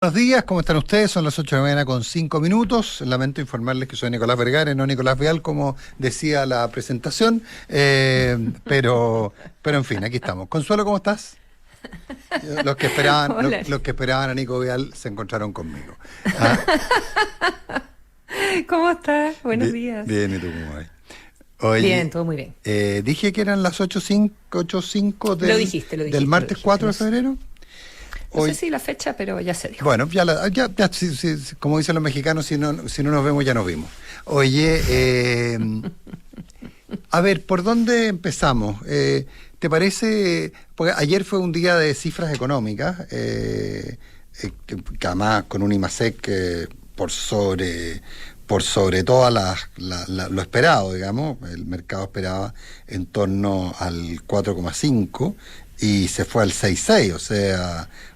Buenos días, ¿cómo están ustedes? Son las 8 de la mañana con 5 minutos. Lamento informarles que soy Nicolás Vergara, no Nicolás Vial, como decía la presentación. Pero en fin, aquí estamos. Consuelo, ¿cómo estás? Los que esperaban a Nico Vial se encontraron conmigo. ¿Cómo estás? Buenos días. Bien, ¿y tú cómo vas? Oye, bien, todo muy bien. Dije que eran las 8:05 Lo dijiste, del martes 4 de febrero. No sé si la fecha, pero ya se dijo. Bueno, sí, como dicen los mexicanos, si no nos vemos, ya nos vimos. Oye, a ver, ¿por dónde empezamos? ¿Te parece? Porque ayer fue un día de cifras económicas, que además con un IMASEC por sobre todo lo esperado, digamos. El mercado esperaba en torno al 4,5 y se fue al 6,6,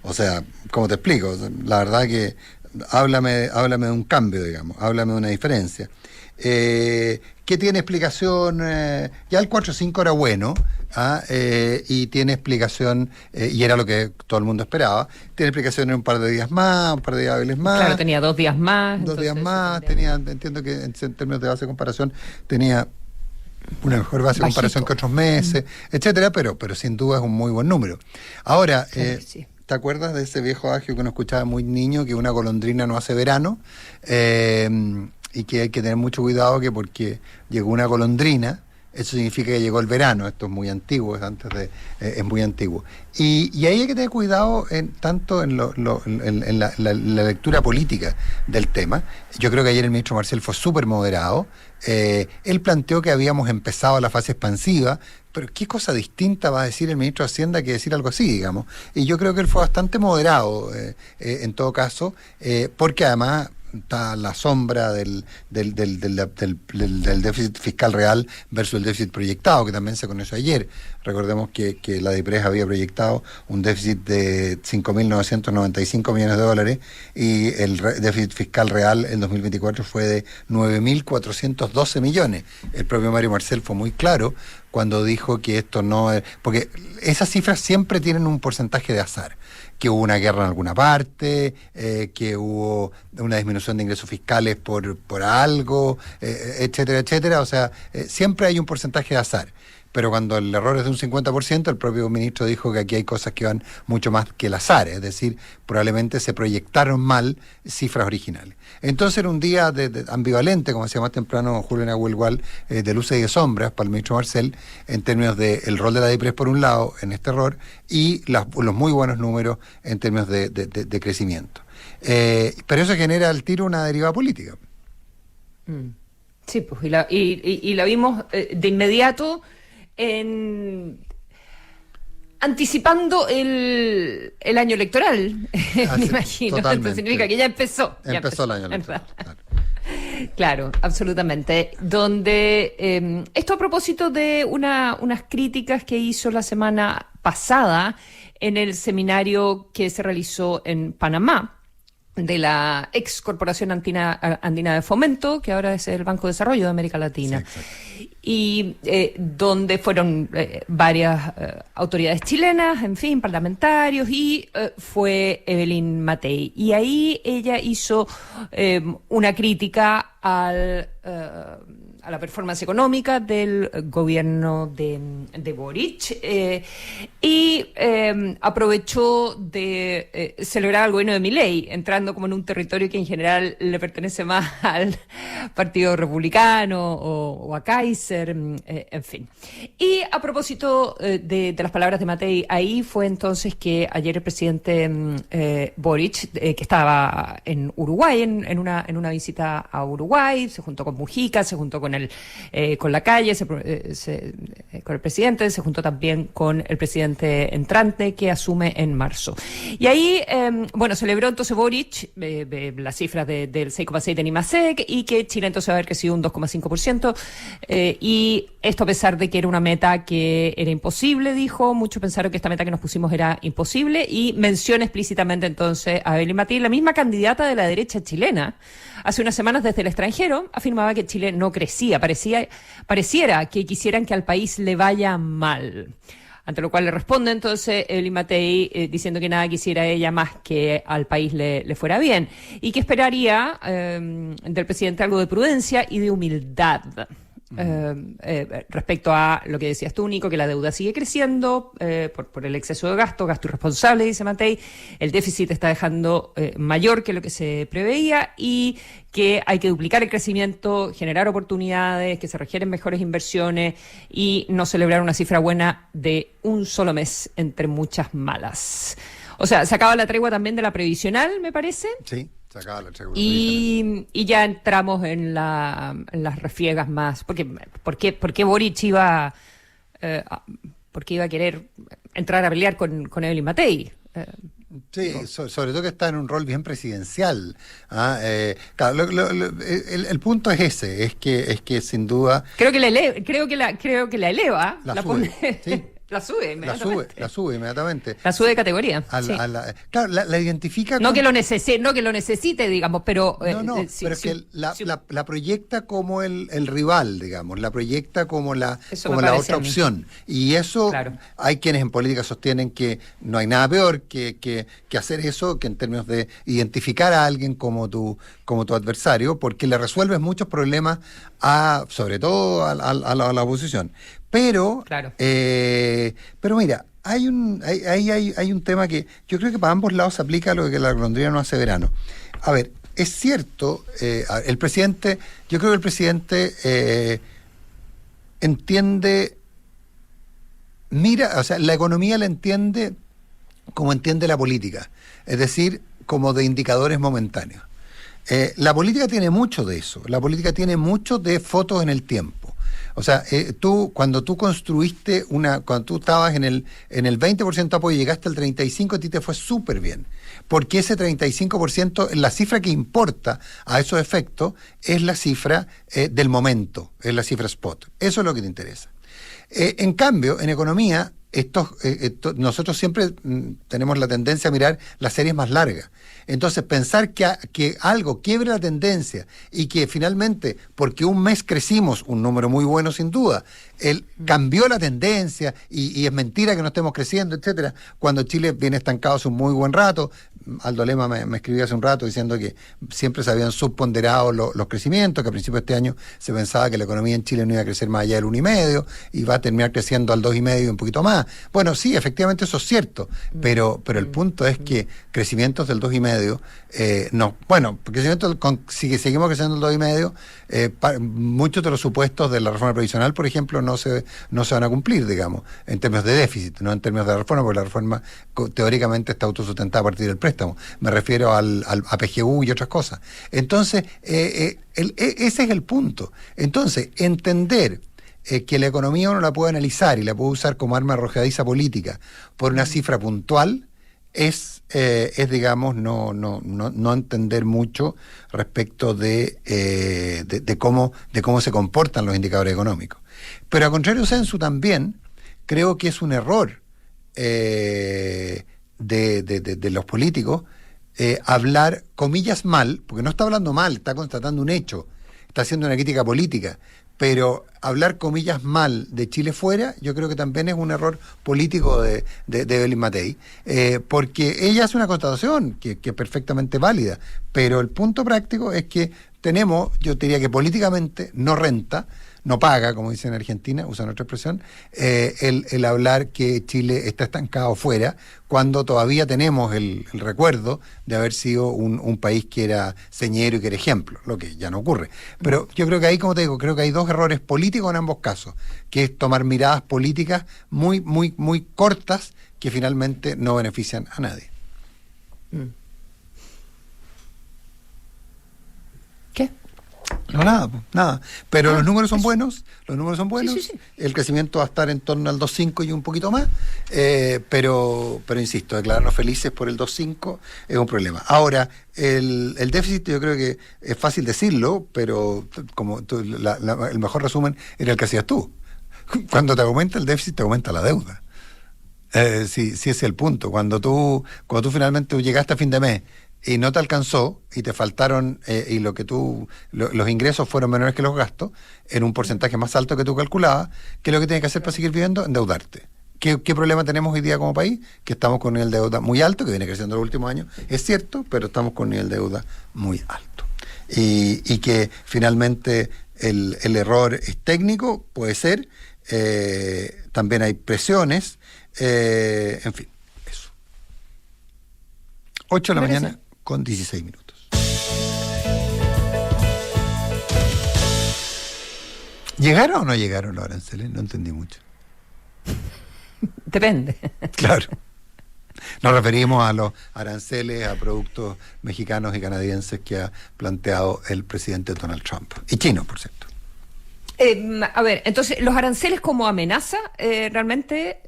o sea, ¿cómo te explico? La verdad que háblame de un cambio, digamos, háblame de una diferencia. ¿Qué tiene explicación? Ya el 4,5 era bueno, y tiene explicación, y era lo que todo el mundo esperaba, tiene explicación en un par de días más, un par de días hábiles más. Claro, tenía 2 días más. Entiendo que en términos de base de comparación tenía una mejor base de comparación que otros meses, etcétera, pero sin duda es un muy buen número. Ahora, sí. ¿te acuerdas de ese viejo adagio que uno escuchaba muy niño, que una golondrina no hace verano? Y que hay que tener mucho cuidado, que porque llegó una golondrina, eso significa que llegó el verano. Esto es muy antiguo, es muy antiguo. Y ahí hay que tener cuidado tanto en la lectura política del tema. Yo creo que ayer el ministro Marcel fue súper moderado. Él planteó que habíamos empezado la fase expansiva, pero qué cosa distinta va a decir el ministro de Hacienda que decir algo así, digamos. Y yo creo que él fue bastante moderado, en todo caso, porque además está a la sombra del déficit fiscal real versus el déficit proyectado, que también se conoció ayer. Recordemos que la DIPRES había proyectado un déficit de 5.995 millones de dólares y el déficit fiscal real en 2024 fue de 9.412 millones. El propio Mario Marcel fue muy claro cuando dijo que esto no... Porque esas cifras siempre tienen un porcentaje de azar. Que hubo una guerra en alguna parte, que hubo una disminución de ingresos fiscales por algo, etcétera, etcétera. O sea, siempre hay un porcentaje de azar. Pero cuando el error es de un 50%, el propio ministro dijo que aquí hay cosas que van mucho más que el azar, es decir, probablemente se proyectaron mal cifras originales. Entonces era un día ambivalente, como decía más temprano Julio Nahuel, de luces y de sombras para el ministro Marcel, en términos del rol de la DIPRES por un lado, en este error, y los muy buenos números en términos de crecimiento. Pero eso genera al tiro una deriva política. Sí, pues, y la vimos de inmediato anticipando el año electoral, me imagino. Totalmente. Esto significa que ya empezó. Empezó el año electoral. Claro, absolutamente. Donde esto a propósito de unas críticas que hizo la semana pasada en el seminario que se realizó en Panamá, de la ex Corporación Andina de Fomento, que ahora es el Banco de Desarrollo de América Latina. Sí, y donde fueron varias autoridades chilenas, en fin, parlamentarios, y fue Evelyn Matei. Y ahí ella hizo una crítica a la performance económica del gobierno de Boric, y aprovechó de celebrar al gobierno de Milei, entrando como en un territorio que en general le pertenece más al Partido Republicano o a Kaiser, en fin. Y a propósito de las palabras de Matei, ahí fue entonces que ayer el presidente Boric, que estaba en Uruguay, en una visita a Uruguay, se juntó con Mujica, se juntó con la calle, con el presidente, se juntó también con el presidente entrante que asume en marzo. Y ahí, celebró entonces Boric las cifras del 6,6 de IMASEC, y que Chile entonces va a haber crecido un 2,5%, y esto a pesar de que era una meta que era imposible, dijo. Muchos pensaron que esta meta que nos pusimos era imposible, y menciona explícitamente entonces a Evelyn Matei, la misma candidata de la derecha chilena. Hace unas semanas desde el extranjero afirmaba que Chile no crecía, pareciera que quisieran que al país le vaya mal. ante lo cual le responde entonces Evelyn Matei diciendo que nada quisiera ella más que al país le fuera bien y que esperaría del presidente algo de prudencia y de humildad. Respecto a lo que decías tú, Nico, que la deuda sigue creciendo por el exceso de gasto irresponsable, dice Matei, el déficit está dejando mayor que lo que se preveía y que hay que duplicar el crecimiento, generar oportunidades, que se requieren mejores inversiones y no celebrar una cifra buena de un solo mes entre muchas malas. O sea, se acaba la tregua también de la previsional, me parece. Sí. Y ya entramos en las refriegas más. ¿Por qué Boric iba a querer entrar a pelear con Evelyn Matei? Sí, sobre todo que está en un rol bien presidencial. Claro, el punto es ese, es que sin duda creo que la eleva, la sube, pone, ¿sí? La sube inmediatamente. La sube inmediatamente. La sube de categoría. Claro, la identifica no que lo necesite, digamos, pero... pero es que la proyecta como el rival, digamos, la proyecta como la otra opción. Y eso, claro. Hay quienes en política sostienen que no hay nada peor que hacer eso, que en términos de identificar a alguien como tu adversario, porque le resuelves muchos problemas, sobre todo a la oposición. Pero, claro. Pero mira, hay un tema que yo creo que para ambos lados se aplica lo que la golondrina no hace verano. A ver, es cierto, yo creo que el presidente entiende, o sea, la economía la entiende como entiende la política, es decir, como de indicadores momentáneos. La política tiene mucho de eso, la política tiene mucho de fotos en el tiempo. O sea, cuando tú estabas en el 20% de apoyo y llegaste al 35%, a ti te fue súper bien. Porque ese 35%, la cifra que importa a esos efectos, es la cifra del momento, es la cifra spot. Eso es lo que te interesa. En cambio, en economía, nosotros siempre tenemos la tendencia a mirar las series más largas. Entonces, pensar que algo quiebre la tendencia y que finalmente, porque un mes crecimos, un número muy bueno sin duda, cambió la tendencia y es mentira que no estemos creciendo, etcétera, cuando Chile viene estancado hace un muy buen rato. Aldo Lema me escribió hace un rato diciendo que siempre se habían subponderado los crecimientos, que a principios de este año se pensaba que la economía en Chile no iba a crecer más allá del 1,5 y va a terminar creciendo al 2,5 y un poquito más. Bueno, sí, efectivamente eso es cierto, pero el punto es que crecimientos del 2,5 si seguimos creciendo el 2,5, muchos de los supuestos de la reforma previsional, por ejemplo, no se van a cumplir, digamos, en términos de déficit, no en términos de reforma, porque la reforma teóricamente está autosustentada a partir del préstamo. Me refiero a PGU y otras cosas. Entonces, ese es el punto. Entonces, entender que la economía uno la puede analizar y la puede usar como arma arrojadiza política por una cifra puntual, es digamos, no entender mucho respecto de cómo se comportan los indicadores económicos. Pero a contrario sensu también, creo que es un error de los políticos hablar, comillas, mal, porque no está hablando mal, está constatando un hecho, está haciendo una crítica política, pero hablar, comillas, mal de Chile fuera, yo creo que también es un error político de Evelyn Matei, porque ella hace una constatación que es perfectamente válida, pero el punto práctico es que yo diría que políticamente no renta, no paga, como dicen en Argentina, usan otra expresión, el hablar que Chile está estancado fuera, cuando todavía tenemos el recuerdo de haber sido un país que era señero y que era ejemplo, lo que ya no ocurre. Pero yo creo que ahí, como te digo, creo que hay dos errores políticos en ambos casos, que es tomar miradas políticas muy, muy, muy cortas que finalmente no benefician a nadie. ¿Qué? No, nada. Pero los números son eso. buenos, Sí. El crecimiento va a estar en torno al 2,5 y un poquito más, pero insisto, declararnos felices por el 2,5 es un problema. Ahora, el déficit yo creo que es fácil decirlo, pero como el mejor resumen era el que hacías tú. Cuando te aumenta el déficit, te aumenta la deuda. Sí, ese es el punto. Cuando tú finalmente llegaste a fin de mes y no te alcanzó y te faltaron y los ingresos fueron menores que los gastos en un porcentaje más alto que tú calculabas, ¿qué es lo que tienes que hacer para seguir viviendo? Endeudarte. ¿Qué problema tenemos hoy día como país? Que estamos con un nivel de deuda muy alto, que viene creciendo en los últimos años, es cierto, pero estamos con un nivel de deuda muy alto. Y que finalmente el error es técnico, puede ser, también hay presiones, en fin, eso. 8 de la mañana con 16 minutos. ¿Llegaron o no llegaron los aranceles? No entendí mucho. Depende. Claro. Nos referimos a los aranceles a productos mexicanos y canadienses que ha planteado el presidente Donald Trump. Y chinos, por cierto. A ver, entonces, los aranceles como amenaza, realmente,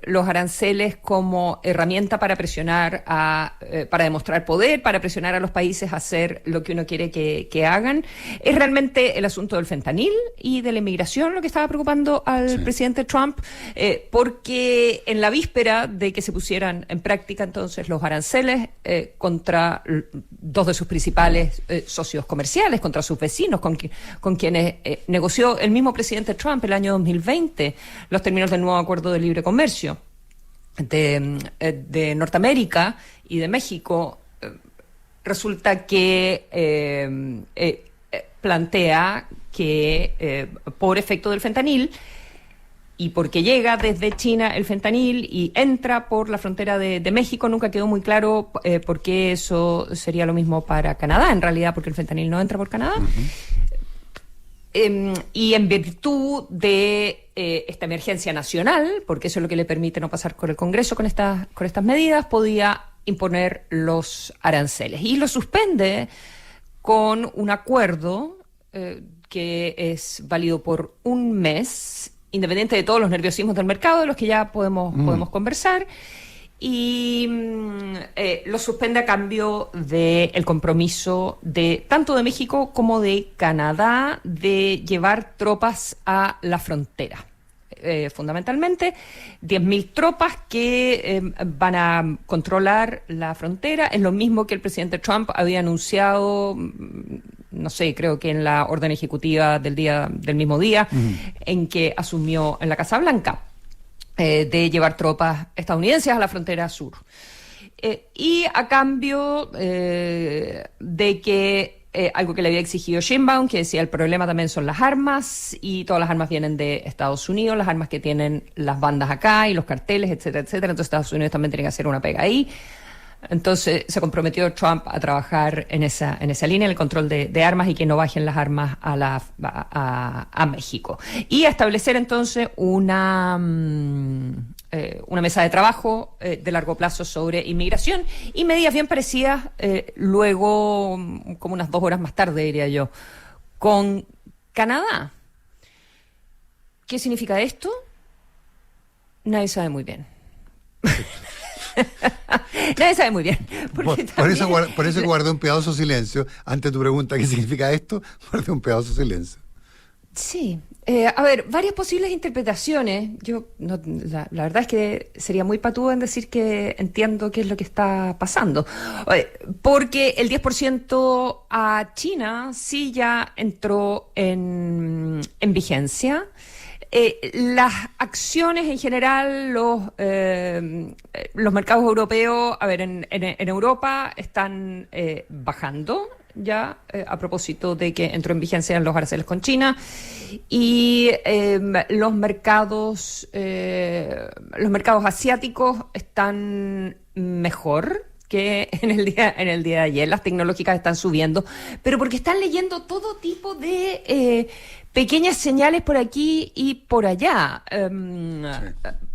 los aranceles como herramienta para presionar, para demostrar poder, para presionar a los países a hacer lo que uno quiere que hagan, es realmente el asunto del fentanil y de la inmigración lo que estaba preocupando al presidente Trump, porque en la víspera de que se pusieran en práctica entonces los aranceles contra dos de sus principales socios comerciales, contra sus vecinos, con quienes negoció el mismo presidente Trump el año 2020 los términos del nuevo acuerdo de libre comercio de Norteamérica y de México, resulta que plantea que por efecto del fentanil y porque llega desde China el fentanil y entra por la frontera de México, nunca quedó muy claro por qué eso sería lo mismo para Canadá, en realidad porque el fentanil no entra por Canadá. Y en virtud de esta emergencia nacional, porque eso es lo que le permite no pasar por el Congreso con estas medidas, podía imponer los aranceles. Y lo suspende con un acuerdo que es válido por un mes, independiente de todos los nerviosismos del mercado, de los que ya podemos conversar. Y lo suspende a cambio del compromiso de tanto de México como de Canadá de llevar tropas a la frontera. Fundamentalmente 10.000 tropas que van a controlar la frontera. Es lo mismo que el presidente Trump había anunciado, no sé, creo que en la orden ejecutiva del mismo día en que asumió en la Casa Blanca. De llevar tropas estadounidenses a la frontera sur. Y a cambio de que algo que le había exigido Sheinbaum, que decía el problema también son las armas, y todas las armas vienen de Estados Unidos, las armas que tienen las bandas acá y los carteles, etcétera, etcétera. Entonces Estados Unidos también tiene que hacer una pega ahí. Entonces se comprometió Trump a trabajar en esa línea, en el control de armas y que no bajen las armas a México. Y a establecer entonces una mesa de trabajo de largo plazo sobre inmigración y medidas bien parecidas luego, como unas 2 horas más tarde, diría yo, con Canadá. ¿Qué significa esto? Nadie sabe muy bien. Nadie sabe muy bien. Por eso guardé un piadoso silencio. Ante tu pregunta, ¿qué significa esto? Guardé un piadoso silencio. Sí. A ver, varias posibles interpretaciones. La verdad es que sería muy patudo en decir que entiendo qué es lo que está pasando. Porque el 10% a China sí ya entró en vigencia. Las acciones en general, los mercados europeos, a ver, en Europa están bajando ya a propósito de que entró en vigencia los aranceles con China y los mercados asiáticos están mejor que en el día de ayer. Las tecnológicas están subiendo, pero porque están leyendo todo tipo de pequeñas señales por aquí y por allá.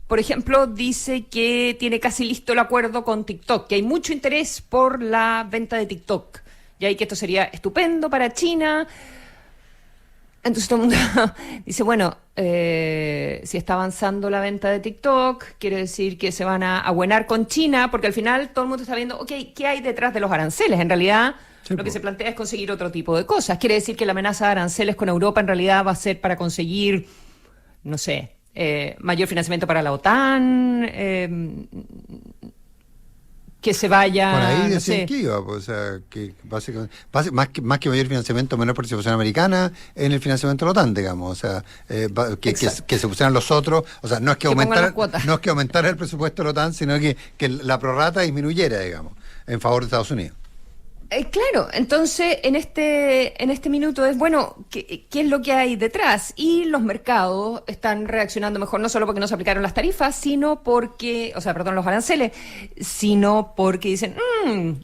Por ejemplo, dice que tiene casi listo el acuerdo con TikTok, que hay mucho interés por la venta de TikTok, y que esto sería estupendo para China. Entonces todo el mundo dice, bueno, si está avanzando la venta de TikTok, quiere decir que se van a abuenar con China, porque al final todo el mundo está viendo, ok, ¿qué hay detrás de los aranceles? En realidad, lo que se plantea es conseguir otro tipo de cosas. Quiere decir que la amenaza de aranceles con Europa en realidad va a ser para conseguir, no sé, mayor financiamiento para la OTAN. que se vaya, por ahí no decían sé. que iba, pues, o sea, que básicamente, más que mayor financiamiento, menor participación americana en el financiamiento de la OTAN, digamos, o sea, que se pusieran los otros, o sea, no es que Que pongan las aumentara, cuotas. no es que aumentara el presupuesto de la OTAN, sino que la prorrata disminuyera, digamos, en favor de Estados Unidos. Claro, entonces en este minuto es, bueno, ¿qué es lo que hay detrás? Y los mercados están reaccionando mejor, no solo porque no se aplicaron las tarifas, sino porque, o sea, perdón, los aranceles, sino porque dicen,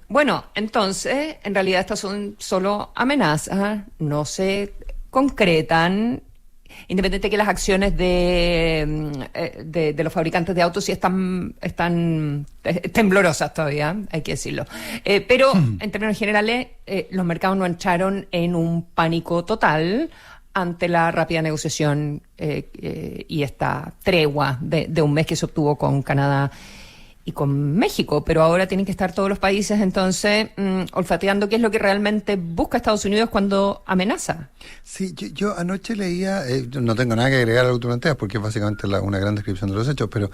bueno, entonces, en realidad estas son solo amenazas, no se concretan. Independiente de que las acciones de los fabricantes de autos sí están temblorosas todavía, hay que decirlo. Pero en términos generales, los mercados no entraron en un pánico total ante la rápida negociación y esta tregua de un mes que se obtuvo con Canadá y con México, pero ahora tienen que estar todos los países entonces olfateando qué es lo que realmente busca Estados Unidos cuando amenaza. Sí, yo anoche leía, no tengo nada que agregar a lo que tú planteas porque es básicamente una gran descripción de los hechos, pero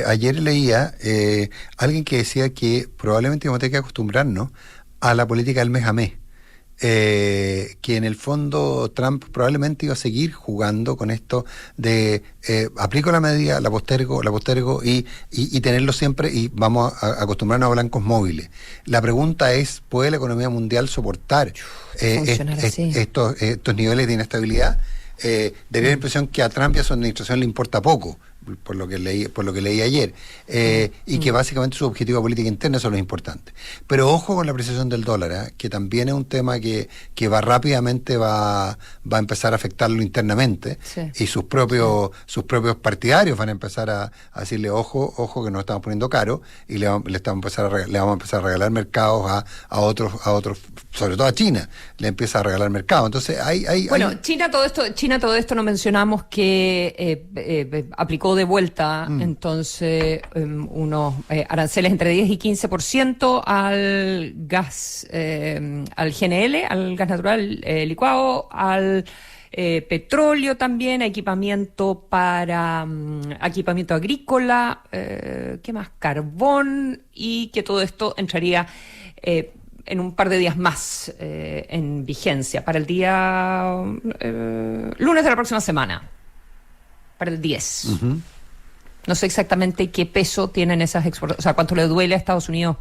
ayer leía alguien que decía que probablemente vamos a tener que acostumbrarnos a la política del mes a mes. Que en el fondo Trump probablemente iba a seguir jugando con esto de aplico la medida, la postergo y tenerlo siempre y vamos a acostumbrarnos a blancos móviles. La pregunta es, ¿puede la economía mundial soportar estos niveles de inestabilidad? Daría la impresión que a Trump y a su administración le importa poco, por lo que leí ayer, y que básicamente su objetivo de política interna son los importantes. Pero ojo con la apreciación del dólar, que también es un tema que va rápidamente va a empezar a afectarlo internamente, y sus propios partidarios van a empezar a decirle ojo que nos estamos poniendo caro y le vamos a empezar a regalar mercados a otros, sobre todo a China, le empieza a regalar mercados. Entonces China todo esto no mencionamos que aplicó de vuelta entonces unos aranceles entre 10 y 15% al gas, al GNL, al gas natural licuado, al petróleo también, equipamiento para equipamiento agrícola, ¿qué más? Carbón, y que todo esto entraría en un par de días más en vigencia, para el día lunes de la próxima semana, para el 10. Uh-huh. No sé exactamente qué peso tienen esas exportaciones, o sea, cuánto le duele a Estados Unidos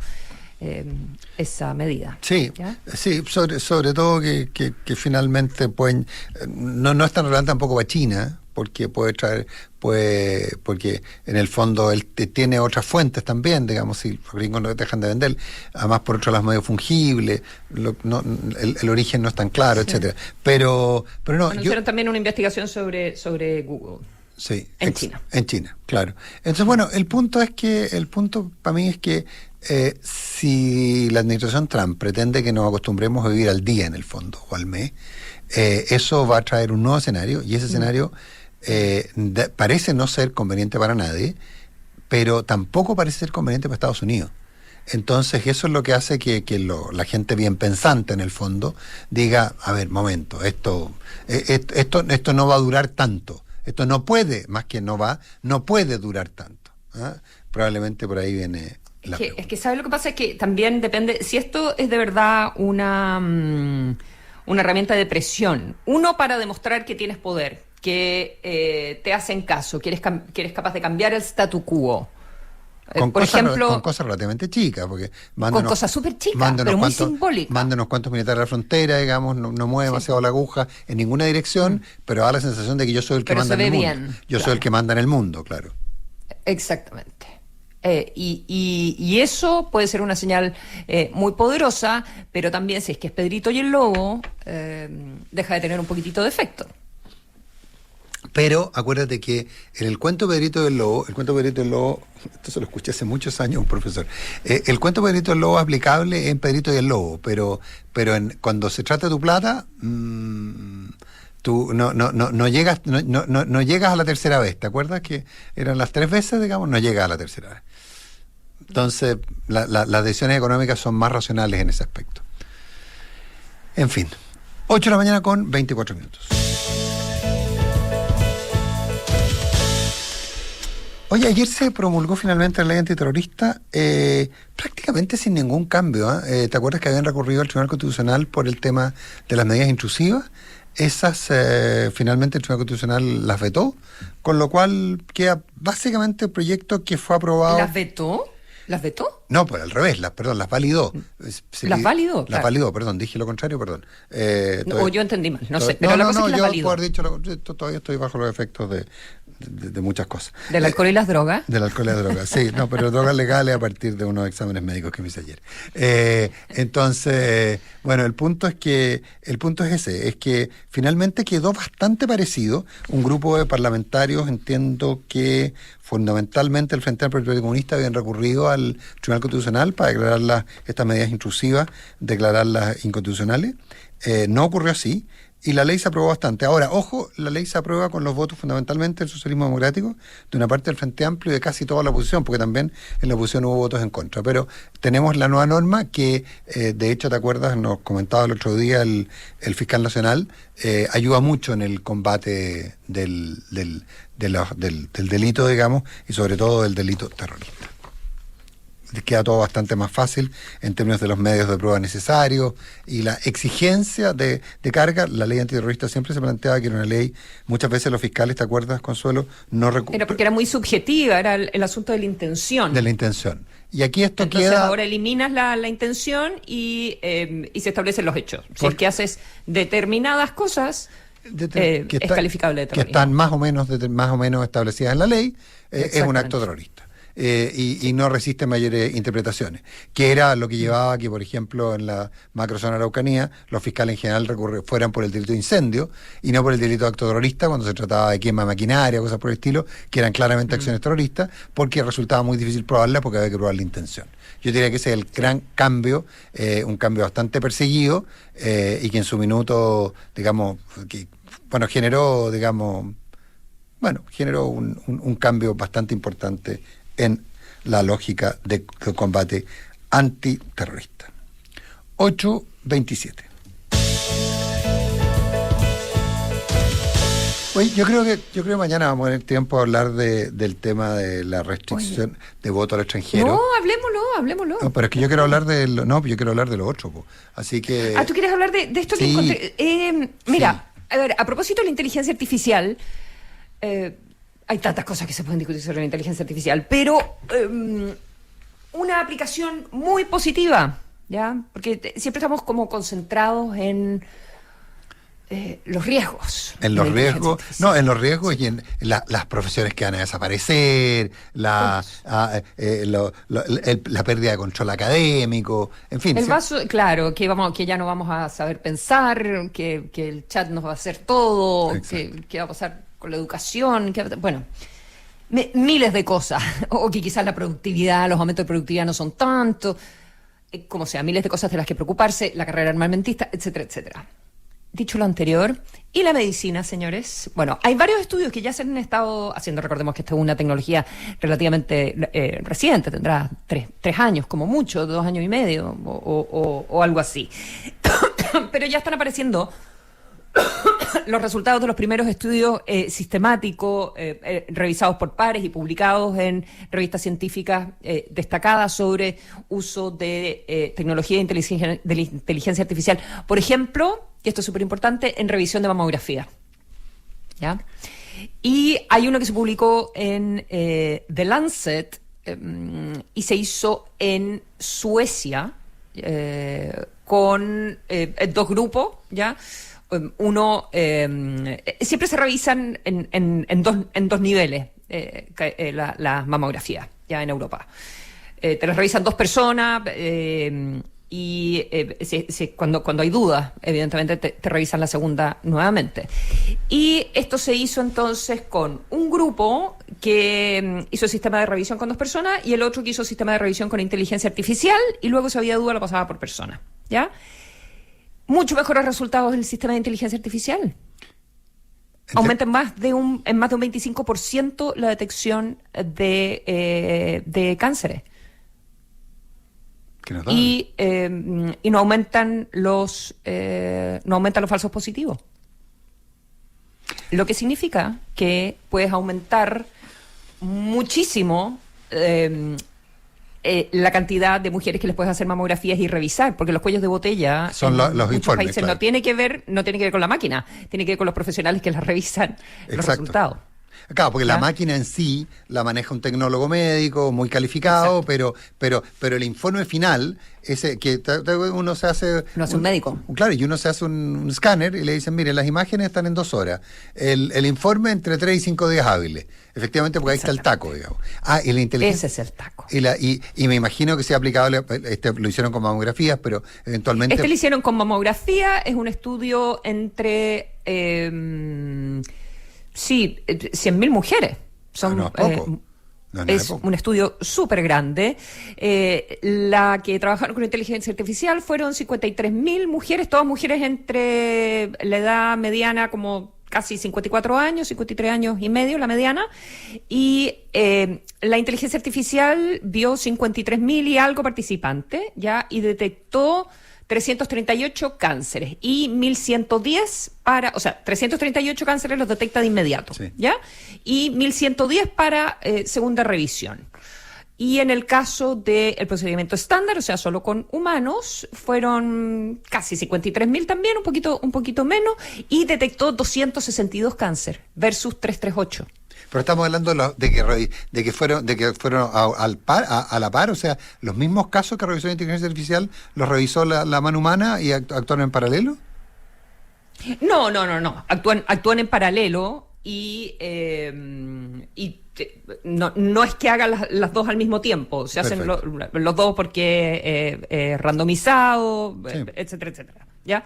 esa medida. Sí, ¿ya? Sí, sobre todo que finalmente pueden, no es tan relevante tampoco para China, porque porque en el fondo él tiene otras fuentes también, digamos, si los gringos no dejan de vender, además por otro lado es medio fungible, el origen no es tan claro, etcétera. Pero no. Hicieron también una investigación sobre Google. Sí, en China. En China, claro. Entonces, bueno, el punto para mí es que si la administración Trump pretende que nos acostumbremos a vivir al día en el fondo, o al mes, eso va a traer un nuevo escenario, y ese escenario parece no ser conveniente para nadie, pero tampoco parece ser conveniente para Estados Unidos. Entonces eso es lo que hace que la gente bien pensante en el fondo diga, a ver, momento, esto no va a durar tanto. Esto no puede, más que no puede durar tanto. Probablemente por ahí viene la pregunta. Es que ¿sabes lo que pasa? Es que también depende, si esto es de verdad una herramienta de presión, uno para demostrar que tienes poder, que te hacen caso, que eres capaz de cambiar el statu quo. Con cosas relativamente chicas, porque con cosas súper chicas, pero muy simbólicas. Mándanos cuantos militares a la frontera, digamos, no mueve demasiado la aguja en ninguna dirección, pero da la sensación de que yo soy el que manda en el mundo. Soy el que manda en el mundo, claro. Exactamente. Y eso puede ser una señal muy poderosa, pero también si es que es Pedrito y el Lobo, deja de tener un poquitito de efecto. Pero acuérdate que en el cuento Pedrito del Lobo, esto se lo escuché hace muchos años un profesor, el cuento Pedrito del Lobo es aplicable en Pedrito y el Lobo, pero cuando se trata de tu plata, tú no llegas a la tercera vez. ¿Te acuerdas que eran las 3 veces, digamos? No llegas a la tercera vez. Entonces, las decisiones económicas son más racionales en ese aspecto. En fin, 8 de la mañana con 24 minutos. Oye, ayer se promulgó finalmente la ley antiterrorista, prácticamente sin ningún cambio. ¿Te acuerdas que habían recurrido al Tribunal Constitucional por el tema de las medidas intrusivas? Esas finalmente el Tribunal Constitucional las vetó, con lo cual queda básicamente el proyecto que fue aprobado. ¿Las vetó? ¿Las vetó? No, pues al revés, las validó. ¿Las validó? Las Claro. validó, perdón, dije lo contrario, perdón. O yo entendí mal, no sé, pero la cosa es que las yo validó. puedo haber dicho, todavía estoy bajo los efectos de muchas cosas. ¿Del alcohol y las drogas? Del alcohol y las drogas, sí, no, pero drogas legales a partir de unos exámenes médicos que me hice ayer. Entonces, bueno, el punto es ese, es que finalmente quedó bastante parecido. Un grupo de parlamentarios, entiendo que fundamentalmente el Frente Amplio y Comunista habían recurrido al Tribunal Constitucional para declarar estas medidas intrusivas, declararlas inconstitucionales. No ocurrió así. Y la ley se aprobó bastante. Ahora, ojo, la ley se aprueba con los votos fundamentalmente del socialismo democrático, de una parte del Frente Amplio y de casi toda la oposición, porque también en la oposición hubo votos en contra. Pero tenemos la nueva norma que, de hecho, ¿te acuerdas? Nos comentaba el otro día el fiscal nacional, ayuda mucho en el combate del delito, digamos, y sobre todo del delito terrorista. Queda todo bastante más fácil en términos de los medios de prueba necesarios y la exigencia de carga. La ley antiterrorista siempre se planteaba que era una ley, muchas veces los fiscales, ¿te acuerdas, Consuelo? Era porque era muy subjetiva, era el asunto de la intención. De la intención. Y aquí esto Entonces, queda... ahora eliminas la intención y se establecen los hechos. Si es que haces determinadas cosas, es calificable de terrorismo. Que están más o menos establecidas en la ley, es un acto terrorista. Y no resiste mayores interpretaciones, que era lo que llevaba a que, por ejemplo, en la macrozona Araucanía, los fiscales en general fueran por el delito de incendio y no por el delito de acto terrorista cuando se trataba de quema de maquinaria, cosas por el estilo, que eran claramente acciones terroristas, porque resultaba muy difícil probarlas porque había que probar la intención. Yo diría que ese es el gran cambio, un cambio bastante perseguido, y que en su minuto, digamos, generó un cambio bastante importante en la lógica de combate antiterrorista. 8:27. Oye, yo creo que mañana vamos a tener tiempo a hablar del tema de la restricción de voto al extranjero. No, hablemoslo. No, pero es que yo quiero hablar de lo otro, po. Así que... ¿tú quieres hablar de esto que Sí. encontré? Mira, a ver, a propósito de la inteligencia artificial, hay tantas cosas que se pueden discutir sobre la inteligencia artificial, pero una aplicación muy positiva, ¿ya? Porque siempre estamos como concentrados en los riesgos. En los riesgos y en las profesiones que van a desaparecer, la pérdida de control académico, en fin. Claro, que ya no vamos a saber pensar, que el chat nos va a hacer todo, que va a pasar con la educación, miles de cosas, o que quizás la productividad, los aumentos de productividad no son tanto, como sea, miles de cosas de las que preocuparse, la carrera armamentista, etcétera, etcétera. Dicho lo anterior, ¿y la medicina, señores? Bueno, hay varios estudios que ya se han estado haciendo. Recordemos que esta es una tecnología relativamente reciente, tendrá 3 años como mucho, 2 años y medio o algo así. Pero ya están apareciendo los resultados de los primeros estudios sistemáticos revisados por pares y publicados en revistas científicas destacadas sobre uso de tecnología de la inteligencia artificial. Por ejemplo, y esto es súper importante, en revisión de mamografía. ¿Ya? Y hay uno que se publicó en The Lancet y se hizo en Suecia con 2 grupos, ¿ya? Uno, siempre se revisan en dos niveles la mamografía, ya en Europa. Te las revisan 2 personas y cuando hay dudas, evidentemente te revisan la segunda nuevamente. Y esto se hizo entonces con un grupo que hizo el sistema de revisión con 2 personas y el otro que hizo el sistema de revisión con inteligencia artificial y luego si había duda lo pasaba por persona, ¿ya? Mucho mejores resultados del sistema de inteligencia artificial. Aumenta en más de un 25% la detección de cánceres. Y no aumentan los falsos positivos. Lo que significa que puedes aumentar muchísimo la cantidad de mujeres que les puedes hacer mamografías y revisar, porque los cuellos de botella son en los muchos informes, países claro. no tiene que ver con la máquina, tiene que ver con los profesionales que las revisan los Exacto. resultados. Claro, porque ¿Ya? la máquina en sí la maneja un tecnólogo médico muy calificado, pero el informe final, ese que uno se hace... No es un médico. Claro, y uno se hace un escáner y le dicen, mire, las imágenes están en 2 horas, el informe entre 3 y 5 días hábiles. Efectivamente, porque ahí está el taco, digamos. Y la inteligencia... Ese es el taco. Y me imagino que sea aplicable, lo hicieron con mamografías, pero eventualmente... Lo hicieron con mamografía, es un estudio entre... sí, 100.000 mujeres. Son, no es poco. No es es poco. un estudio súper grande. La que trabajaron con inteligencia artificial fueron 53.000 mujeres, todas mujeres entre la edad mediana como casi 54 años, 53 años y medio, la mediana. Y la inteligencia artificial vio 53.000 y algo participantes, ¿ya? Y detectó 338 cánceres y 1.110 o sea, 338 cánceres los detecta de inmediato, sí. ¿ya? Y 1.110 para segunda revisión. Y en el caso del procedimiento estándar, o sea, solo con humanos, fueron casi 53.000 también, un poquito menos, y detectó 262 cáncer versus 338. Pero estamos hablando de que fueron a la par, o sea, los mismos casos que revisó la inteligencia artificial los revisó la mano humana y actuaron en paralelo. No. Actúan en paralelo no es que hagan las dos al mismo tiempo, se hacen los dos porque randomizado, sí. etcétera, ¿ya?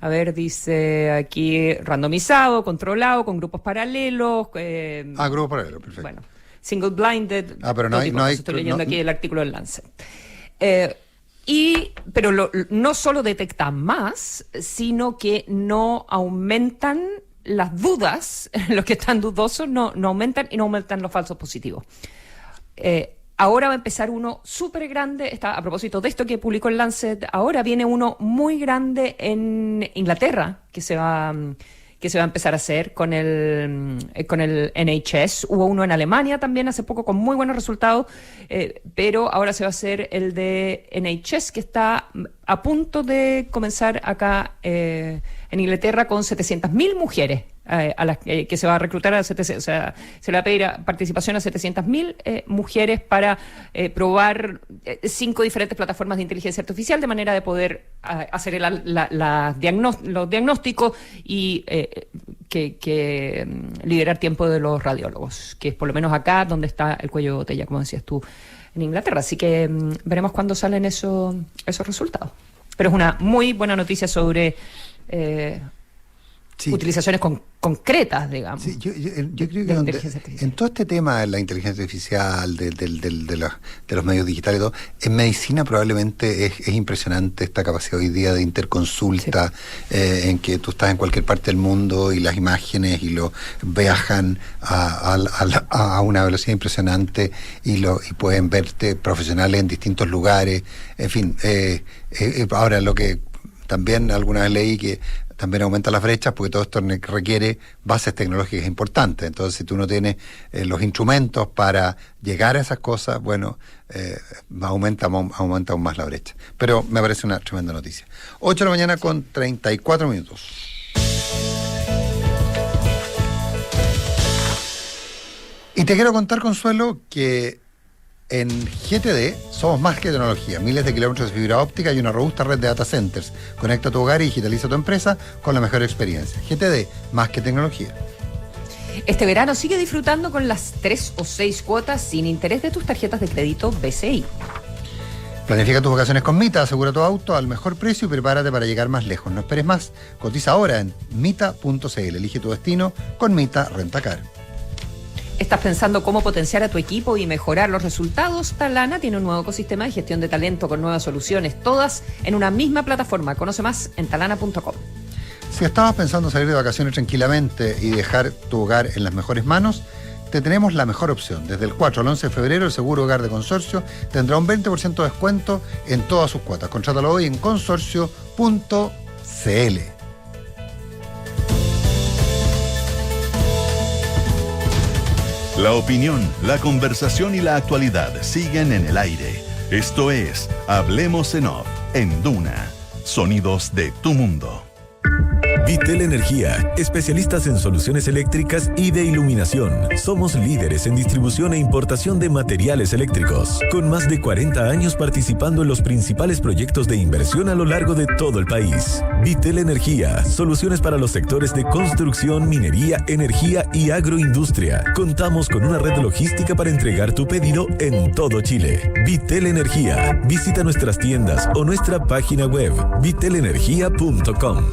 A ver, dice aquí randomizado, controlado, con grupos paralelos. Grupos paralelos, perfecto. Bueno, single blinded. Pero no hay. Estoy leyendo aquí el artículo del Lancet. Pero no solo detectan más, sino que no aumentan las dudas, los que están dudosos no aumentan y no aumentan los falsos positivos. Ahora va a empezar uno súper grande, a propósito de esto que publicó el Lancet, ahora viene uno muy grande en Inglaterra, que se va a empezar a hacer con el NHS. Hubo uno en Alemania también hace poco con muy buenos resultados, pero ahora se va a hacer el de NHS, que está a punto de comenzar acá en Inglaterra con 700.000 mujeres. A las que se va a reclutar o sea, se le va a pedir participación a 700.000 mujeres para probar 5 diferentes plataformas de inteligencia artificial de manera de poder hacer los diagnósticos y liberar tiempo de los radiólogos, que es por lo menos acá donde está el cuello de botella, como decías tú, en Inglaterra. Así que veremos cuándo salen esos resultados. Pero es una muy buena noticia sobre... Sí. Utilizaciones concretas, digamos. Sí, yo creo que en todo este tema de la inteligencia artificial, de los medios digitales y todo, en medicina probablemente es impresionante esta capacidad hoy día de interconsulta, sí. En que tú estás en cualquier parte del mundo y las imágenes y lo viajan a una velocidad impresionante y pueden verte profesionales en distintos lugares. En fin, ahora lo que también alguna vez leí que también aumenta las brechas porque todo esto requiere bases tecnológicas importantes. Entonces, si tú no tienes los instrumentos para llegar a esas cosas, bueno, aumenta aún más la brecha. Pero me parece una tremenda noticia. 8 de la mañana con 34 minutos. Y te quiero contar, Consuelo, que en GTD somos más que tecnología. Miles de kilómetros de fibra óptica y una robusta red de data centers. Conecta tu hogar y digitaliza tu empresa con la mejor experiencia. GTD, más que tecnología. Este verano sigue disfrutando con las 3 o 6 cuotas sin interés de tus tarjetas de crédito BCI. Planifica tus vacaciones con Mita, asegura tu auto al mejor precio y prepárate para llegar más lejos. No esperes más. Cotiza ahora en mita.cl. Elige tu destino con Mita Rentacar. ¿Estás pensando cómo potenciar a tu equipo y mejorar los resultados? Talana tiene un nuevo ecosistema de gestión de talento con nuevas soluciones, todas en una misma plataforma. Conoce más en talana.com. Si estabas pensando salir de vacaciones tranquilamente y dejar tu hogar en las mejores manos, te tenemos la mejor opción. Desde el 4 al 11 de febrero, el Seguro Hogar de Consorcio tendrá un 20% de descuento en todas sus cuotas. Contrátalo hoy en consorcio.cl. La opinión, la conversación y la actualidad siguen en el aire. Esto es Hablemos en Off, en Duna. Sonidos de tu mundo. Vitel Energía, especialistas en soluciones eléctricas y de iluminación. Somos líderes en distribución e importación de materiales eléctricos, con más de 40 años participando en los principales proyectos de inversión a lo largo de todo el país. Vitel Energía, soluciones para los sectores de construcción, minería, energía y agroindustria. Contamos con una red logística para entregar tu pedido en todo Chile. Vitel Energía, visita nuestras tiendas o nuestra página web vitelenergia.com.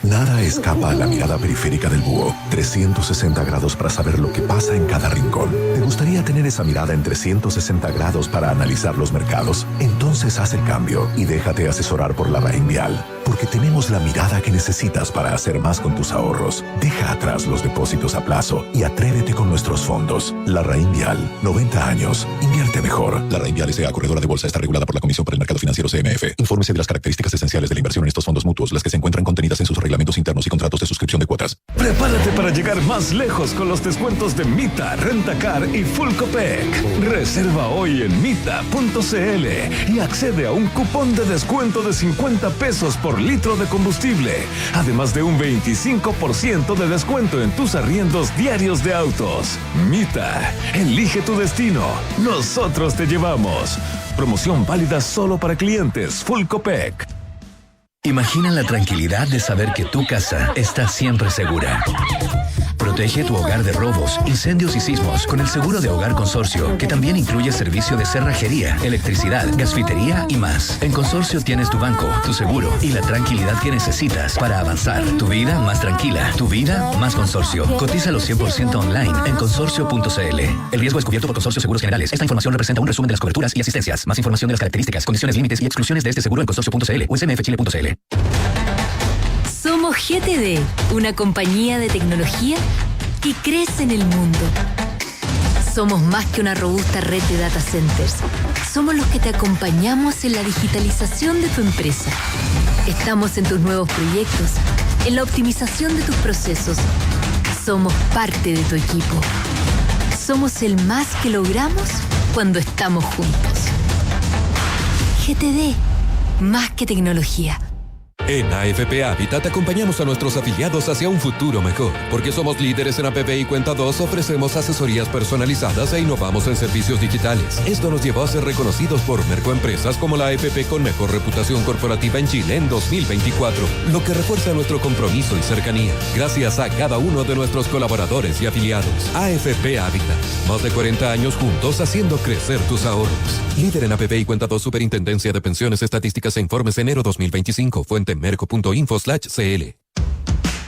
Nada escapa a la mirada periférica del búho. 360 grados para saber lo que pasa en cada rincón. ¿Te gustaría tener esa mirada en 360 grados para analizar los mercados? Entonces haz el cambio y déjate asesorar por la Reinvial. Porque tenemos la mirada que necesitas para hacer más con tus ahorros. Deja atrás los depósitos a plazo y atrévete con nuestros fondos. La Reinvial, 90 años. Invierte mejor. La Reinvial S.A. Corredora de bolsa está regulada por la Comisión para el Mercado Financiero CMF. Infórmese de las características esenciales de la inversión en estos fondos mutuos, las que se encuentran contenidas en sus reglamentos internos y contratos de suscripción de cuotas. Prepárate para llegar más lejos con los descuentos de Mita, Rentacar y Full Copec. Reserva hoy en mita.cl y accede a un cupón de descuento de 50 pesos por litro de combustible, además de un 25% de descuento en tus arriendos diarios de autos. Mita, elige tu destino. Nosotros te llevamos. Promoción válida solo para clientes Full Copec. Imagina la tranquilidad de saber que tu casa está siempre segura. Protege tu hogar de robos, incendios y sismos con el seguro de Hogar Consorcio, que también incluye servicio de cerrajería, electricidad, gasfitería y más. En Consorcio tienes tu banco, tu seguro y la tranquilidad que necesitas para avanzar. Tu vida más tranquila, tu vida más Consorcio. Cotízalo 100% online en consorcio.cl. El riesgo es cubierto por Consorcio Seguros Generales. Esta información representa un resumen de las coberturas y asistencias. Más información de las características, condiciones, límites y exclusiones de este seguro en consorcio.cl o smfchile.cl. Somos GTD, una compañía de tecnología que crece en el mundo. Somos más que una robusta red de data centers. Somos los que te acompañamos en la digitalización de tu empresa. Estamos en tus nuevos proyectos, en la optimización de tus procesos. Somos parte de tu equipo. Somos el más que logramos cuando estamos juntos. GTD, más que tecnología. En AFP Habitat acompañamos a nuestros afiliados hacia un futuro mejor. Porque somos líderes en APP y Cuenta 2, ofrecemos asesorías personalizadas e innovamos en servicios digitales. Esto nos llevó a ser reconocidos por Mercoempresas como la AFP con mejor reputación corporativa en Chile en 2024, lo que refuerza nuestro compromiso y cercanía. Gracias a cada uno de nuestros colaboradores y afiliados. AFP Habitat, más de 40 años juntos haciendo crecer tus ahorros. Líder en APP y Cuenta 2, Superintendencia de Pensiones, Estadísticas e Informes, enero 2025, fuente merco.info/cl.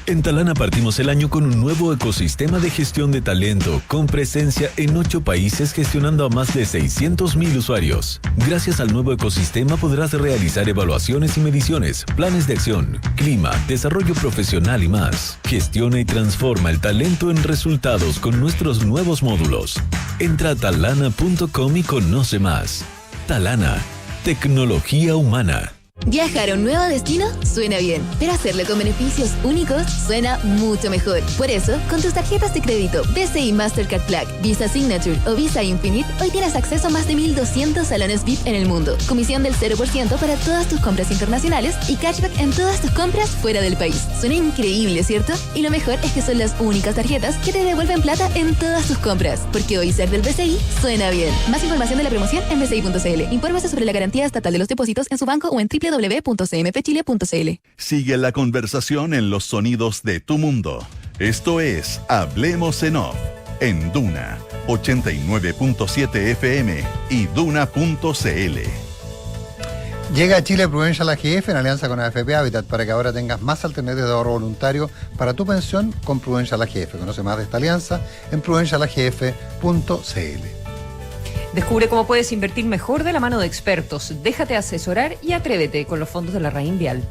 En Talana partimos el año con un nuevo ecosistema de gestión de talento, con presencia en 8 países gestionando a más de 600.000 usuarios. Gracias al nuevo ecosistema podrás realizar evaluaciones y mediciones, planes de acción, clima, desarrollo profesional y más. Gestiona y transforma el talento en resultados con nuestros nuevos módulos. Entra a talana.com y conoce más. Talana, tecnología humana. Viajar a un nuevo destino suena bien, pero hacerlo con beneficios únicos suena mucho mejor. Por eso, con tus tarjetas de crédito BCI Mastercard Black, Visa Signature o Visa Infinite, hoy tienes acceso a más de 1.200 salones VIP en el mundo, comisión del 0% para todas tus compras internacionales y cashback en todas tus compras fuera del país. Suena increíble, ¿cierto? Y lo mejor es que son las únicas tarjetas que te devuelven plata en todas tus compras, porque hoy ser del BCI suena bien. Más información de la promoción en bci.cl. Infórmese sobre la garantía estatal de los depósitos en su banco o en www.cmfchile.cl. Sigue la conversación en los sonidos de tu mundo. Esto es Hablemos en Off, en Duna 89.7 FM y Duna.cl. Llega a Chile Prudential AGF en alianza con AFP Habitat para que ahora tengas más alternativas de ahorro voluntario para tu pensión con Prudential AGF. Conoce más de esta alianza en prudentialagf.cl. Descubre cómo puedes invertir mejor de la mano de expertos. Déjate asesorar y atrévete con los fondos de la Reinvial.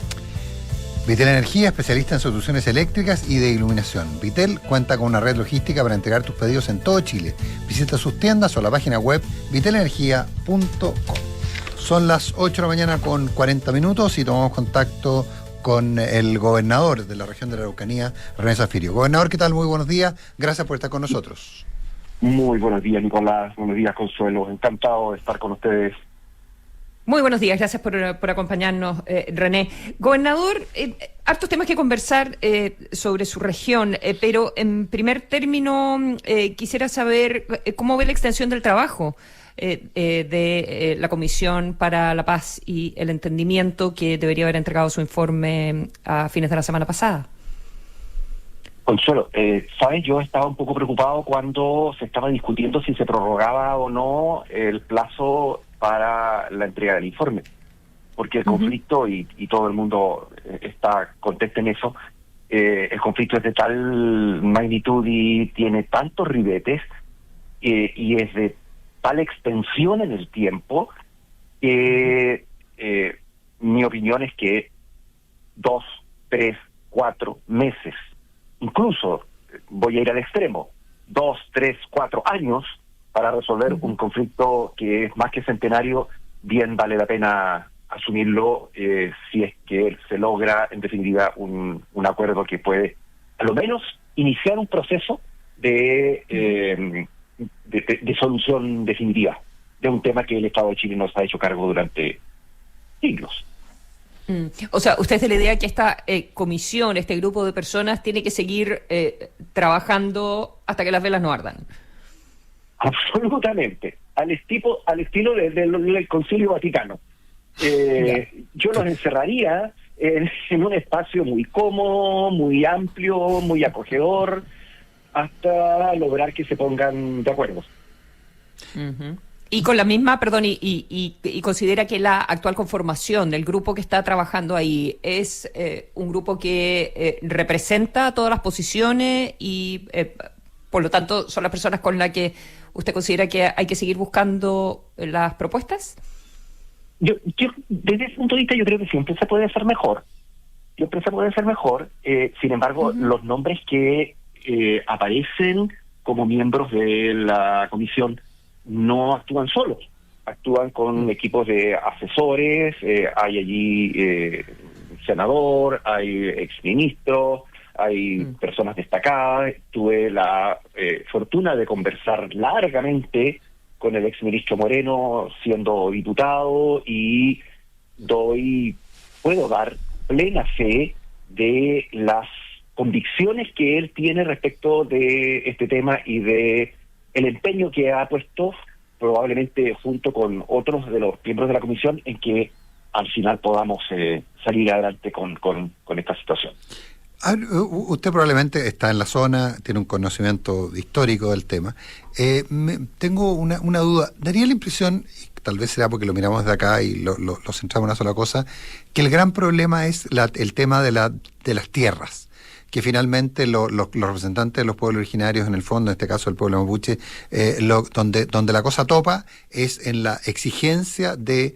Vitel Energía, especialista en soluciones eléctricas y de iluminación. Vitel cuenta con una red logística para entregar tus pedidos en todo Chile. Visita sus tiendas o la página web vitelenergia.com. Son las 8 de la mañana con 40 minutos y tomamos contacto con el gobernador de la región de la Araucanía, René Zaffirio. Gobernador, ¿qué tal? Muy buenos días. Gracias por estar con nosotros. Muy buenos días, Nicolás. Buenos días, Consuelo. Encantado de estar con ustedes. Muy buenos días, gracias por acompañarnos, René. Gobernador, hartos temas que conversar sobre su región, pero en primer término quisiera saber cómo ve la extensión del trabajo de la Comisión para la Paz y el Entendimiento, que debería haber entregado su informe a fines de la semana pasada. Consuelo, ¿sabes? Yo estaba un poco preocupado cuando se estaba discutiendo si se prorrogaba o no el plazo para la entrega del informe, porque el conflicto, y todo el mundo está contento en eso, el conflicto es de tal magnitud y tiene tantos ribetes y es de tal extensión en el tiempo que mi opinión es que 2, 3, 4 meses, incluso voy a ir al extremo, 2, 3, 4 años para resolver un conflicto que es más que centenario, bien vale la pena asumirlo si es que se logra, en definitiva, un acuerdo que puede, a lo menos, iniciar un proceso de solución definitiva de un tema que el Estado de Chile nos ha hecho cargo durante siglos. O sea, usted es de la idea que esta comisión, este grupo de personas, tiene que seguir trabajando hasta que las velas no ardan. Absolutamente, al estilo del Concilio Vaticano. Yo los encerraría en un espacio muy cómodo, muy amplio, muy acogedor, hasta lograr que se pongan de acuerdo. Y con la misma, y considera que la actual conformación del grupo que está trabajando ahí es un grupo que representa todas las posiciones y por lo tanto son las personas con las que usted considera que hay que seguir buscando las propuestas. Yo desde ese punto de vista, yo creo que siempre se puede hacer mejor. Sin embargo, los nombres que aparecen como miembros de la comisión no actúan solos, actúan con equipos de asesores, hay allí senador, hay exministros, hay personas destacadas. Tuve la fortuna de conversar largamente con el exministro Moreno siendo diputado y puedo dar plena fe de las convicciones que él tiene respecto de este tema y de el empeño que ha puesto, probablemente junto con otros de los miembros de la comisión, en que al final podamos salir adelante con esta situación. Usted probablemente está en la zona, tiene un conocimiento histórico del tema. Tengo una duda. Daría la impresión, y tal vez será porque lo miramos de acá y lo centramos en una sola cosa, que el gran problema es el tema de las tierras, que finalmente los representantes de los pueblos originarios, en el fondo, en este caso el pueblo mapuche, donde la cosa topa es en la exigencia de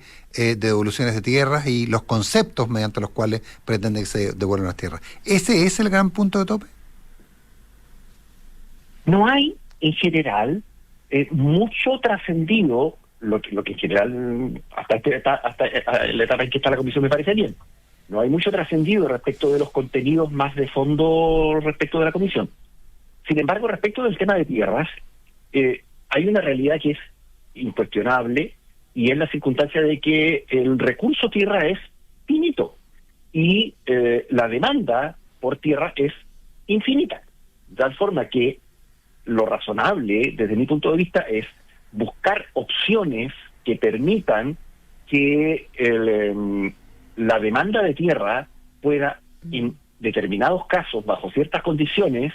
devoluciones de tierras y los conceptos mediante los cuales pretenden que se devuelvan las tierras. ¿Ese es el gran punto de tope? No hay, en general, mucho trascendido, lo que en general, hasta la etapa en que está la comisión, me parece bien. No hay mucho trascendido respecto de los contenidos más de fondo respecto de la comisión. Sin embargo, respecto del tema de tierras, hay una realidad que es incuestionable, y es la circunstancia de que el recurso tierra es finito y la demanda por tierra es infinita. De tal forma que lo razonable, desde mi punto de vista, es buscar opciones que permitan que la demanda de tierra pueda, en determinados casos, bajo ciertas condiciones,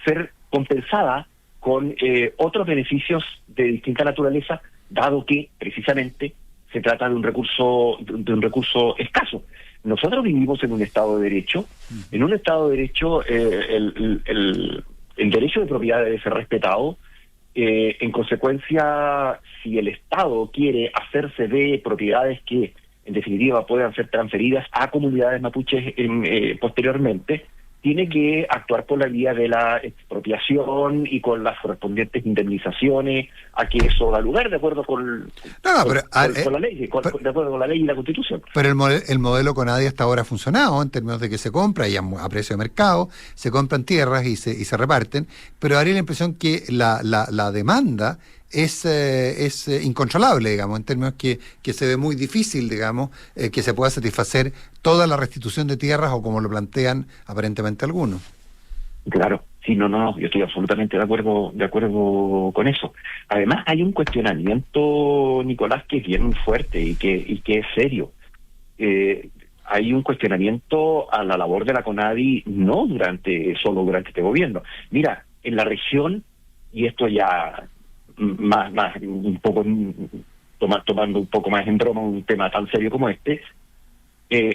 ser compensada con otros beneficios de distinta naturaleza, dado que precisamente se trata de un recurso escaso. Nosotros vivimos en un Estado de Derecho. En un Estado de Derecho el derecho de propiedad debe ser respetado. En consecuencia, si el Estado quiere hacerse de propiedades que en definitiva puedan ser transferidas a comunidades mapuches posteriormente, tiene que actuar por la vía de la expropiación y con las correspondientes indemnizaciones a que eso da lugar de acuerdo con la ley, de acuerdo con la ley y la Constitución. Pero el modelo Conadi hasta ahora ha funcionado en términos de que se compra y a precio de mercado, se compran tierras y se reparten, pero daría la impresión que la demanda es incontrolable, digamos, en términos que se ve muy difícil, digamos, que se pueda satisfacer toda la restitución de tierras o como lo plantean aparentemente algunos. Claro, sí, no, yo estoy absolutamente de acuerdo con eso. Además, hay un cuestionamiento, Nicolás, que es bien fuerte y que es serio. Hay un cuestionamiento a la labor de la CONADI, no solo durante este gobierno. Mira, en la región, y esto ya más un poco tomando un poco más en broma un tema tan serio como este,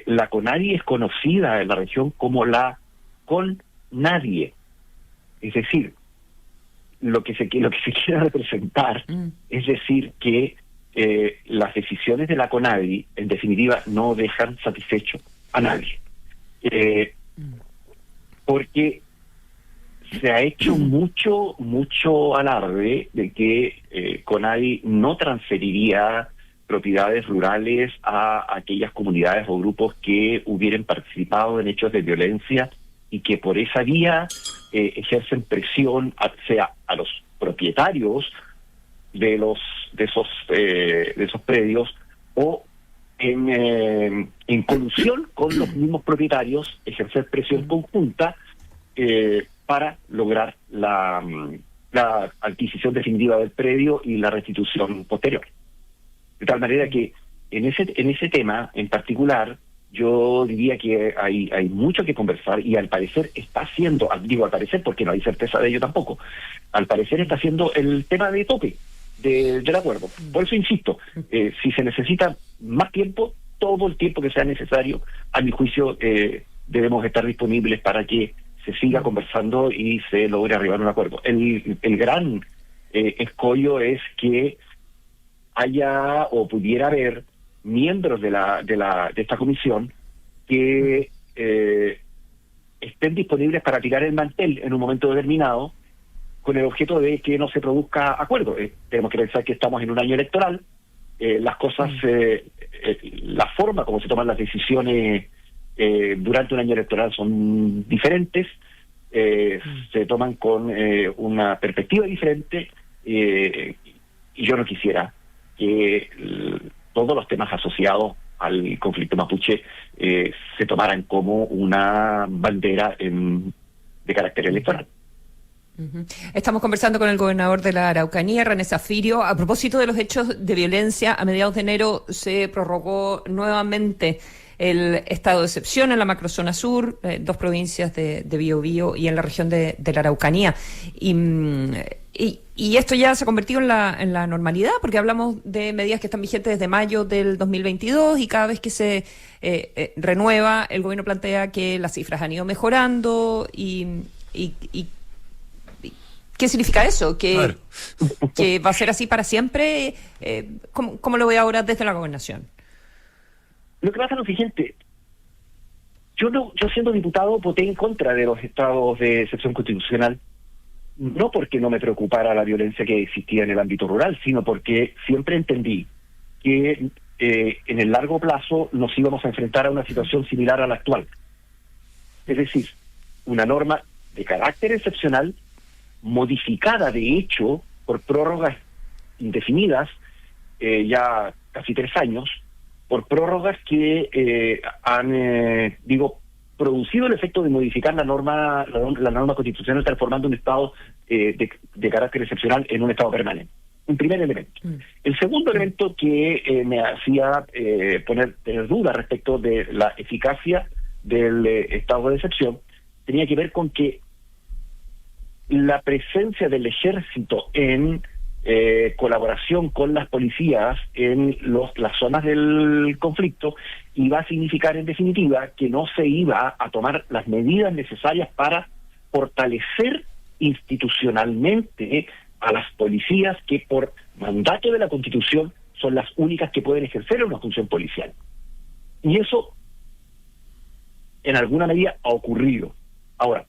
la CONADI es conocida en la región como la CONNADIE. Es decir, lo que se quiere representar es decir que las decisiones de la CONADI en definitiva no dejan satisfecho a nadie, porque se ha hecho mucho alarde de que CONADI no transferiría propiedades rurales a aquellas comunidades o grupos que hubieran participado en hechos de violencia y que por esa vía ejercen presión sea a los propietarios de esos predios o en colusión con los mismos propietarios ejercer presión conjunta para lograr la adquisición definitiva del predio y la restitución posterior. De tal manera que en ese tema en particular, yo diría que hay mucho que conversar y al parecer está haciendo, digo al parecer porque no hay certeza de ello tampoco, al parecer está haciendo el tema de tope del acuerdo. Por eso insisto, si se necesita más tiempo, todo el tiempo que sea necesario, a mi juicio debemos estar disponibles para que se siga conversando y se logre arribar a un acuerdo. El gran escollo es que haya o pudiera haber miembros de esta comisión que estén disponibles para tirar el mantel en un momento determinado con el objeto de que no se produzca acuerdo. Tenemos que pensar que estamos en un año electoral, las cosas, la forma como se toman las decisiones durante un año electoral son diferentes, se toman con una perspectiva diferente, y yo no quisiera que todos los temas asociados al conflicto mapuche se tomaran como una bandera de carácter electoral. Estamos conversando con el gobernador de la Araucanía, René Zafirio. A propósito de los hechos de violencia, a mediados de enero se prorrogó nuevamente el estado de excepción en la macrozona sur, 2 provincias de Biobío y en la región de la Araucanía. Y esto ya se ha convertido en la normalidad, porque hablamos de medidas que están vigentes desde mayo del 2022 y cada vez que se renueva, el gobierno plantea que las cifras han ido mejorando y ¿qué significa eso? ¿Que va a ser así para siempre? ¿Cómo lo ve ahora desde la gobernación? Lo que pasa es lo siguiente. Yo siendo diputado voté en contra de los estados de excepción constitucional, no porque no me preocupara la violencia que existía en el ámbito rural, sino porque siempre entendí que en el largo plazo nos íbamos a enfrentar a una situación similar a la actual. Es decir, una norma de carácter excepcional modificada de hecho por prórrogas indefinidas, ya casi 3 años, por prórrogas que han, producido el efecto de modificar la norma constitucional, transformando un estado de carácter excepcional en un estado permanente. Un primer elemento. El segundo elemento que me hacía tener dudas respecto de la eficacia del estado de excepción tenía que ver con que la presencia del ejército en colaboración con las policías en las zonas del conflicto iba a significar en definitiva que no se iba a tomar las medidas necesarias para fortalecer institucionalmente a las policías que por mandato de la Constitución son las únicas que pueden ejercer una función policial. Y eso en alguna medida ha ocurrido. Ahora,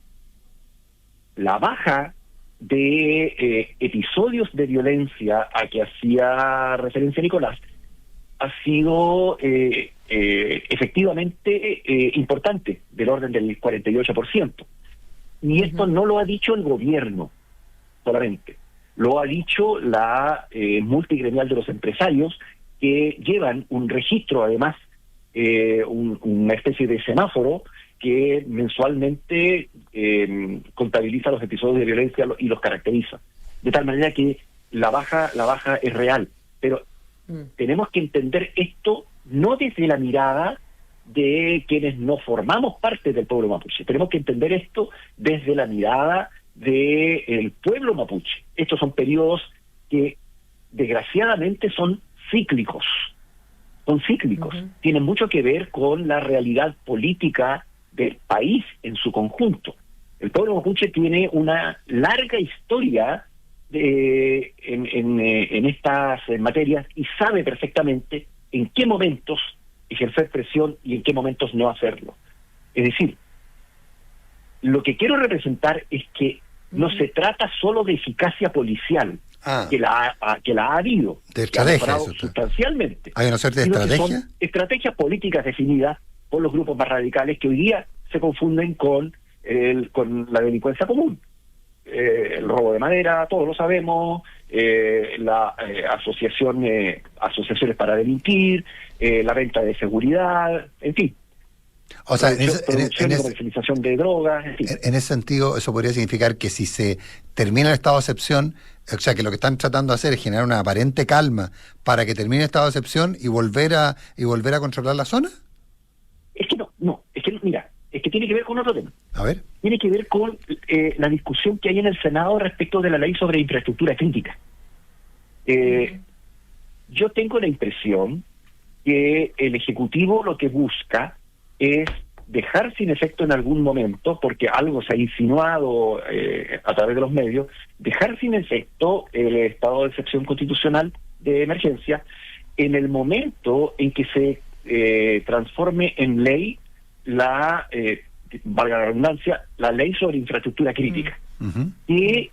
la baja de episodios de violencia a que hacía referencia Nicolás ha sido efectivamente importante, del orden del 48%. Y esto no lo ha dicho el gobierno solamente, lo ha dicho la multigremial de los empresarios, que llevan un registro, además, una especie de semáforo que mensualmente contabiliza los episodios de violencia y los caracteriza. De tal manera que la baja es real. Pero tenemos que entender esto no desde la mirada de quienes no formamos parte del pueblo mapuche. Tenemos que entender esto desde la mirada del pueblo mapuche. Estos son periodos que desgraciadamente son cíclicos. Tienen mucho que ver con la realidad política del país en su conjunto. El pueblo mapuche tiene una larga historia en estas materias y sabe perfectamente en qué momentos ejercer presión y en qué momentos no hacerlo. Es decir, lo que quiero representar es que no se trata solo de eficacia policial, que la ha habido, de estrategia, sustancialmente. ¿Hay una suerte de estrategia? Son estrategias políticas definidas por los grupos más radicales que hoy día se confunden con la delincuencia común. El robo de madera, todos lo sabemos, la asociaciones para delinquir, la venta de seguridad, en fin. O sea, comercialización de drogas, en fin. En ese sentido, eso podría significar que si se termina el estado de excepción, o sea, que lo que están tratando de hacer es generar una aparente calma para que termine el estado de excepción y volver a controlar la zona. Es que mira, es que tiene que ver con otro tema. A ver. Tiene que ver con la discusión que hay en el Senado respecto de la ley sobre infraestructura crítica. Yo tengo la impresión que el Ejecutivo lo que busca es dejar sin efecto en algún momento, porque algo se ha insinuado a través de los medios, dejar sin efecto el estado de excepción constitucional de emergencia en el momento en que se transforme en ley valga la redundancia, la ley sobre infraestructura crítica, que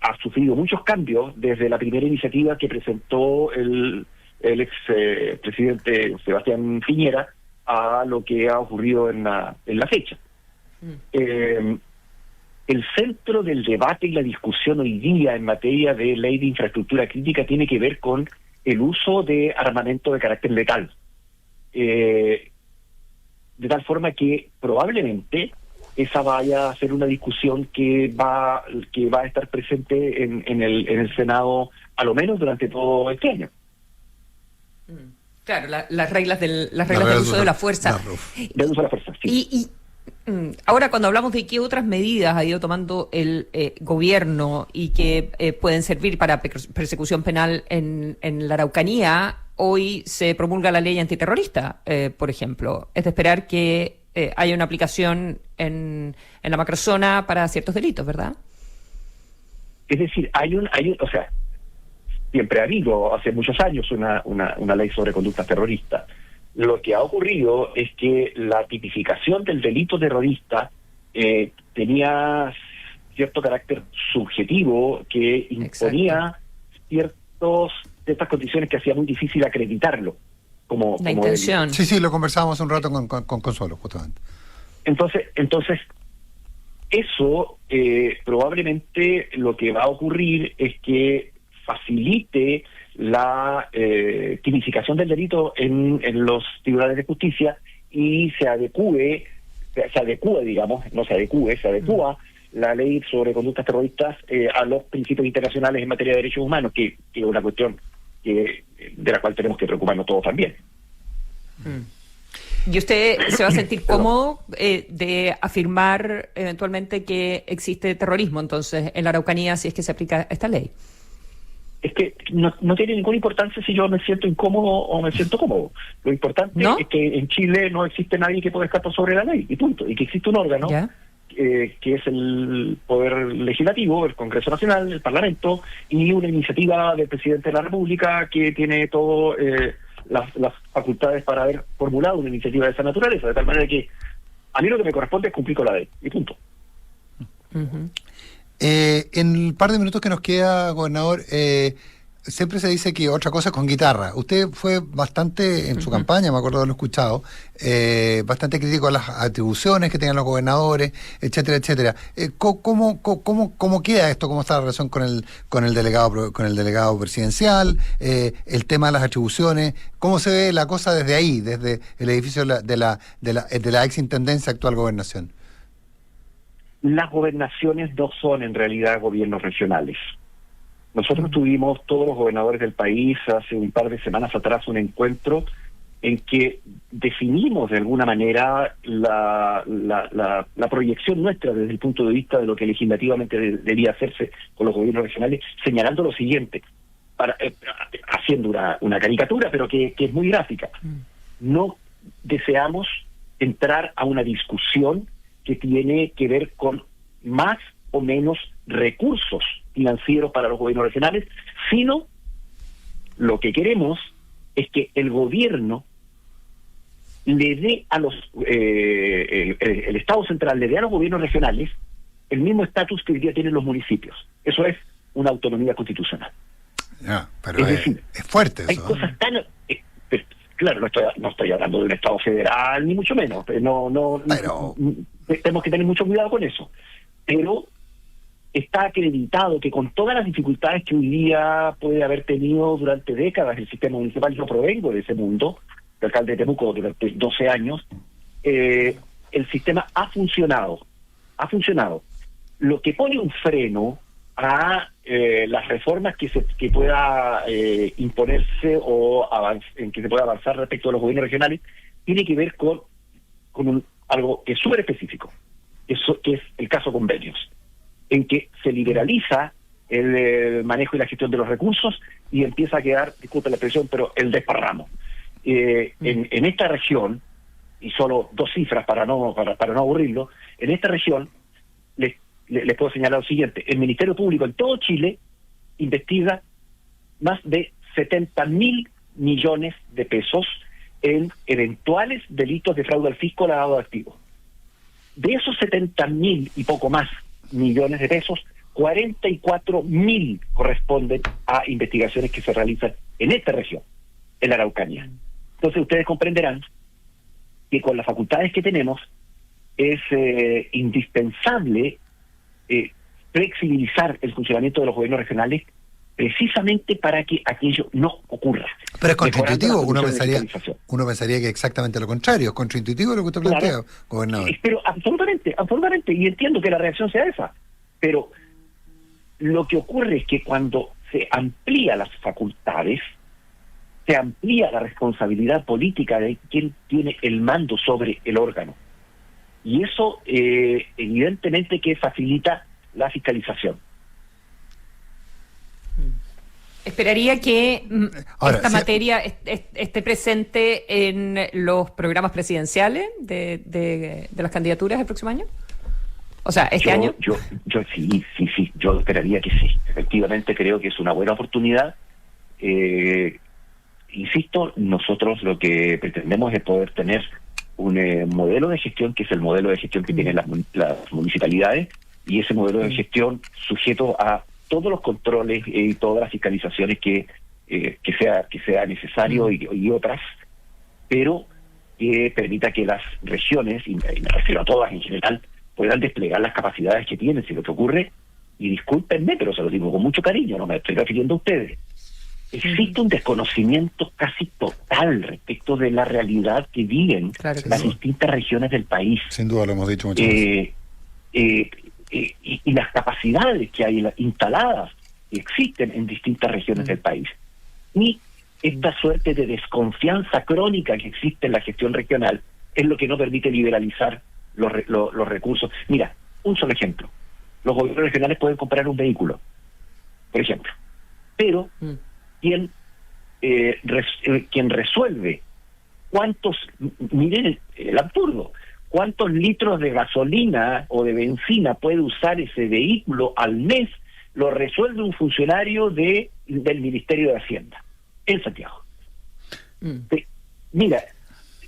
ha sufrido muchos cambios desde la primera iniciativa que presentó el ex presidente Sebastián Piñera a lo que ha ocurrido en la fecha. El centro del debate y la discusión hoy día en materia de ley de infraestructura crítica tiene que ver con el uso de armamento de carácter letal. De tal forma que probablemente esa vaya a ser una discusión que va a estar presente en el Senado, a lo menos durante todo este año. Claro, las reglas del uso de la fuerza. Del uso de la fuerza, sí. Y ahora, cuando hablamos de qué otras medidas ha ido tomando el gobierno y que pueden servir para persecución penal en la Araucanía, hoy se promulga la ley antiterrorista, por ejemplo. Es de esperar que haya una aplicación en la macrozona para ciertos delitos, ¿verdad? Es decir, o sea, siempre ha habido, hace muchos años, una ley sobre conductas terroristas. Lo que ha ocurrido es que la tipificación del delito terrorista tenía cierto carácter subjetivo que imponía ciertas condiciones que hacía muy difícil acreditarlo. Como intención. Sí, lo conversábamos un rato con Consuelo, justamente. Entonces eso probablemente lo que va a ocurrir es que facilite la tipificación del delito en los tribunales de justicia y se adecúa la ley sobre conductas terroristas a los principios internacionales en materia de derechos humanos, que es una cuestión de la cual tenemos que preocuparnos todos también. ¿Y usted se va a sentir cómodo de afirmar eventualmente que existe terrorismo entonces en la Araucanía si es que se aplica esta ley? Es que no tiene ninguna importancia si yo me siento incómodo o me siento cómodo. Lo importante es que en Chile no existe nadie que pueda estar por sobre la ley, y punto. Y que existe un órgano que es el Poder Legislativo, el Congreso Nacional, el Parlamento, y una iniciativa del Presidente de la República que tiene todo las facultades para haber formulado una iniciativa de esa naturaleza, de tal manera que a mí lo que me corresponde es cumplir con la ley, y punto. Uh-huh. En el par de minutos que nos queda, gobernador, siempre se dice que otra cosa es con guitarra. Usted fue bastante, en su campaña, me acuerdo de haberlo escuchado, bastante crítico a las atribuciones que tenían los gobernadores, etcétera, etcétera. ¿Cómo queda esto? ¿Cómo está la relación con el delegado presidencial? El tema de las atribuciones. ¿Cómo se ve la cosa desde ahí, desde el edificio de la exintendencia actual gobernación? Las gobernaciones no son en realidad gobiernos regionales. Nosotros tuvimos, todos los gobernadores del país, hace un par de semanas atrás, un encuentro en que definimos de alguna manera la proyección nuestra desde el punto de vista de lo que legislativamente debía hacerse con los gobiernos regionales, señalando lo siguiente, haciendo una caricatura, pero que es muy gráfica. No deseamos entrar a una discusión que tiene que ver con más o menos recursos financieros para los gobiernos regionales, sino lo que queremos es que el gobierno le dé a los el Estado central le dé a los gobiernos regionales el mismo estatus que hoy día tienen los municipios. Eso es una autonomía constitucional. Pero es decir, es fuerte eso. Hay cosas tan claro, no estoy hablando de un Estado federal ni mucho menos. No tenemos que tener mucho cuidado con eso. Pero está acreditado que con todas las dificultades que hoy día puede haber tenido durante décadas el sistema municipal, yo provengo de ese mundo, de alcalde de Temuco durante 12 años, el sistema ha funcionado. Lo que pone un freno a las reformas que pueda imponerse o en que se pueda avanzar respecto a los gobiernos regionales tiene que ver con algo que es súper específico, que es el caso convenios, en que se liberaliza el manejo y la gestión de los recursos y empieza a quedar, disculpe la expresión, pero el desparramo. En esta región, y solo 2 cifras para no aburrirlo, en esta región les puedo señalar lo siguiente: el Ministerio Público en todo Chile investiga más de 70.000 millones de pesos en eventuales delitos de fraude al fisco o lavado de activos. De esos 70.000 y poco más millones de pesos, 44.000 corresponden a investigaciones que se realizan en esta región, en la Araucanía. Entonces ustedes comprenderán que con las facultades que tenemos es indispensable flexibilizar el funcionamiento de los gobiernos regionales precisamente para que aquello no ocurra. Pero es contraintuitivo, uno pensaría que exactamente lo contrario, es contraintuitivo lo que usted plantea, gobernador. Pero absolutamente, y entiendo que la reacción sea esa, pero lo que ocurre es que cuando se amplía las facultades, se amplía la responsabilidad política de quien tiene el mando sobre el órgano. Y eso evidentemente que facilita la fiscalización. Esperaría que esta materia esté presente en los programas presidenciales de las candidaturas del próximo año. O sea, este año. Yo sí, yo esperaría que sí. Efectivamente creo que es una buena oportunidad. Insisto, nosotros lo que pretendemos es poder tener un modelo de gestión que es el modelo de gestión que tienen las municipalidades, y ese modelo de gestión sujeto a todos los controles y todas las fiscalizaciones que sea necesario y otras, pero que permita que las regiones, y me refiero a todas en general, puedan desplegar las capacidades que tienen. Si lo que ocurre, y discúlpenme, pero se lo digo con mucho cariño, no me estoy refiriendo a ustedes, existe un desconocimiento casi total respecto de la realidad que viven las distintas regiones del país. Sin duda lo hemos dicho muchas veces. Y las capacidades que hay instaladas existen en distintas regiones del país. Y esta suerte de desconfianza crónica que existe en la gestión regional es lo que no permite liberalizar los recursos. Mira, un solo ejemplo. Los gobiernos regionales pueden comprar un vehículo, por ejemplo, pero quien resuelve miren el absurdo, cuántos litros de gasolina o de benzina puede usar ese vehículo al mes, lo resuelve un funcionario del Ministerio de Hacienda en Santiago. Mira,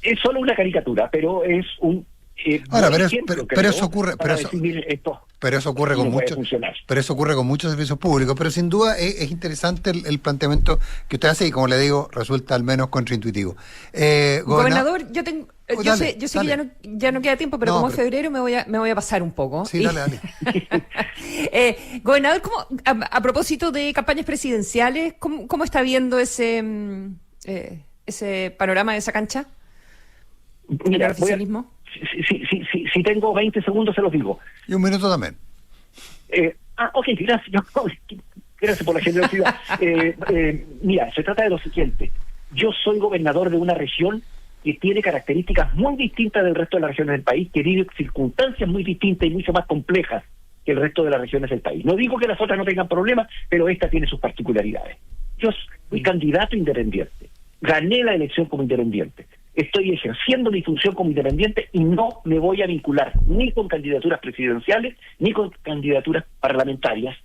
es solo una caricatura, pero es Ahora, buen pero, ejemplo, pero creo, eso ocurre, para decidir esto. pero eso ocurre con no puede muchos, funcionar. pero eso ocurre con muchos servicios públicos. Pero sin duda es interesante el planteamiento que usted hace y, como le digo, resulta al menos contraintuitivo. Gobernador, yo tengo, yo sé que ya no queda tiempo, pero No, como es pero- febrero me voy a pasar un poco. Sí, dale. Gobernador, a propósito de campañas presidenciales, ¿cómo está viendo ese panorama de esa cancha? Mira, ¿El oficialismo? Si tengo 20 segundos se los digo. Y un minuto también. Ok, gracias. Gracias por la generosidad. Mira, se trata de lo siguiente. Yo soy gobernador de una región que tiene características muy distintas del resto de las regiones del país, que vive circunstancias muy distintas y mucho más complejas que el resto de las regiones del país. No digo que las otras no tengan problemas, pero esta tiene sus particularidades. Yo fui candidato independiente. Gané la elección como independiente. Estoy ejerciendo mi función como independiente y no me voy a vincular ni con candidaturas presidenciales ni con candidaturas parlamentarias,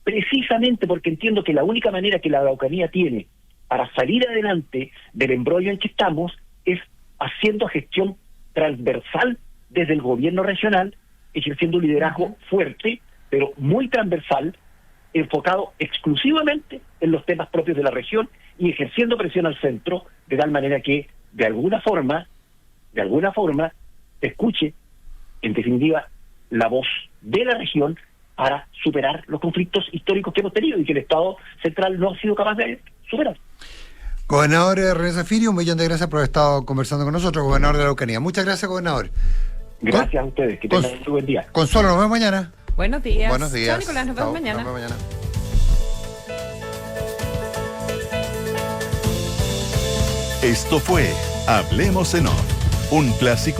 precisamente porque entiendo que la única manera que la Araucanía tiene para salir adelante del embrollo en que estamos es haciendo gestión transversal desde el gobierno regional, ejerciendo un liderazgo fuerte, pero muy transversal, enfocado exclusivamente en los temas propios de la región y ejerciendo presión al centro, de tal manera que de alguna forma, se escuche, en definitiva, la voz de la región para superar los conflictos históricos que hemos tenido y que el Estado central no ha sido capaz de superar. Gobernador René Zafiri, 1.000.000 de gracias por haber estado conversando con nosotros, gobernador de la Araucanía. Muchas gracias, gobernador. Gracias a ustedes, que tengan un muy buen día. Consuelo, nos vemos mañana. Buenos días. Buenos días. Chao, Nicolás, nos vemos Chao, mañana. Nos vemos mañana. Esto fue Hablemos en Off, un clásico